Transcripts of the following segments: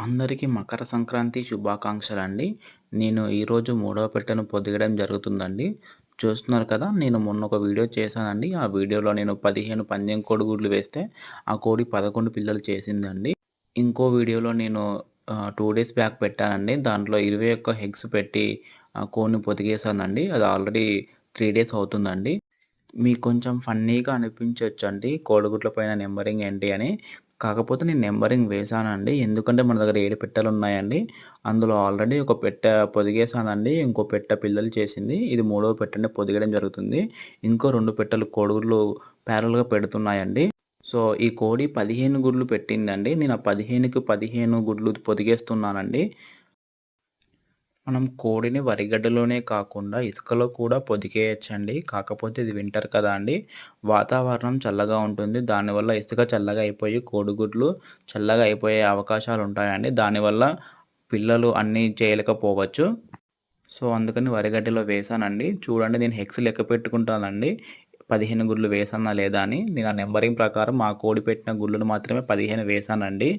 అందరికీ మకర సంక్రాంతి శుభాకాంక్షలండి. నేను ఈరోజు మూడవ పెట్టెను పొదిగడం జరుగుతుందండి. చూస్తున్నారు కదా! నేను మొన్న ఒక వీడియో చేశానండి. ఆ వీడియోలో నేను 15 పందెం కోడిగుడ్లు వేస్తే, ఆ కోడి 11 పిల్లలు చేసిందండి. ఇంకో వీడియోలో నేను 2 డేస్ బ్యాక్ పెట్టానండి. దాంట్లో 21 ఎగ్స్ పెట్టి కోడిని పొదిగేసానండి. అది ఆల్రెడీ 3 డేస్ అవుతుందండి. మీకు కొంచెం ఫన్నీగా అనిపించొచ్చండి. కోడిగుడ్ల పైన నంబరింగ్ ఏంటి అని. కాకపోతే నేను నంబరింగ్ వేశానండి. ఎందుకంటే మన దగ్గర 7 పెట్టెలున్నాయండి. అందులో ఆల్రెడీ ఒక పెట్టె పొదిగేసానండి. ఇంకో పెట్టె పిల్లలు చేసింది. ఇది మూడవ పెట్టెని పొదిగడం జరుగుతుంది. ఇంకో 2 పెట్టెలు కోడిగుడ్లు ప్యారలెల్‌గా పెడుతున్నాయండి. సో, ఈ కోడి 15 గుడ్లు పెట్టిందండి. నేను ఆ 15కి 15 గుడ్లు పొదిగేస్తున్నానండి. మనం కోడిని వరిగడ్డలోనే కాకుండా ఇసుకలో కూడా పొదిగేయొచ్చండి. కాకపోతే ఇది వింటర్ కదా అండి! వాతావరణం చల్లగా ఉంటుంది. దానివల్ల ఇసుక చల్లగా అయిపోయి కోడిగుడ్లు చల్లగా అయిపోయే అవకాశాలుంటాయండి. దానివల్ల పిల్లలు అన్నీ చేయలేకపోవచ్చు. సో, అందుకని వరిగడ్డిలో వేశానండి. చూడండి నేను హెక్స్ లెక్క పెట్టుకుంటానండి. 15 గుడ్లు వేశానా లేదా అని. నేను ఆ నంబరింగ్ ప్రకారం మా కోడి పెట్టిన గుడ్లను మాత్రమే 15 వేశానండి.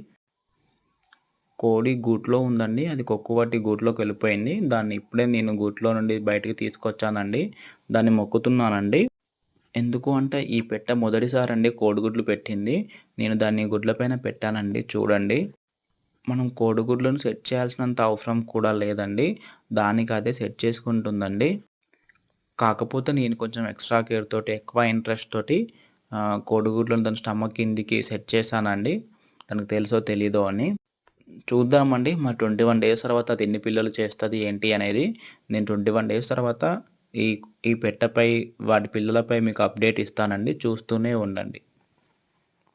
కోడి గూట్లో ఉందండి. అది కొక్కు పట్టి గూట్లోకెళ్ళిపోయింది. దాన్ని ఇప్పుడే నేను గూట్లో నుండి బయటికి తీసుకొచ్చానండి. దాన్ని మొక్కుతున్నానండి. ఎందుకు అంటే ఈ పెట్టె మొదటిసారండి కోడిగుడ్లు పెట్టింది. నేను దాన్ని గుడ్ల పైన పెట్టానండి చూడండి. మనం కోడిగుడ్లను సెట్ చేయాల్సినంత అవసరం కూడా లేదండి. దానికి అదే సెట్ చేసుకుంటుందండి. కాకపోతే నేను కొంచెం ఎక్స్‌ట్రా కేర్ తోటి, ఎక్కువ ఇంట్రెస్ట్ తోటి కోడిగుడ్లను దాని స్టమక్ కిందికి సెట్ చేశానండి. తనకు తెలుసో తెలీదో అని. చూద్దామండి. మరి 21 డేస్ తర్వాత అది ఎన్ని పిల్లలు చేస్తది ఏంటి అనేది. నేను 21 డేస్ తర్వాత ఈ ఈ పెట్టెపై వాటి పిల్లలపై మీకు అప్డేట్ ఇస్తానండి. చూస్తూనే ఉండండి.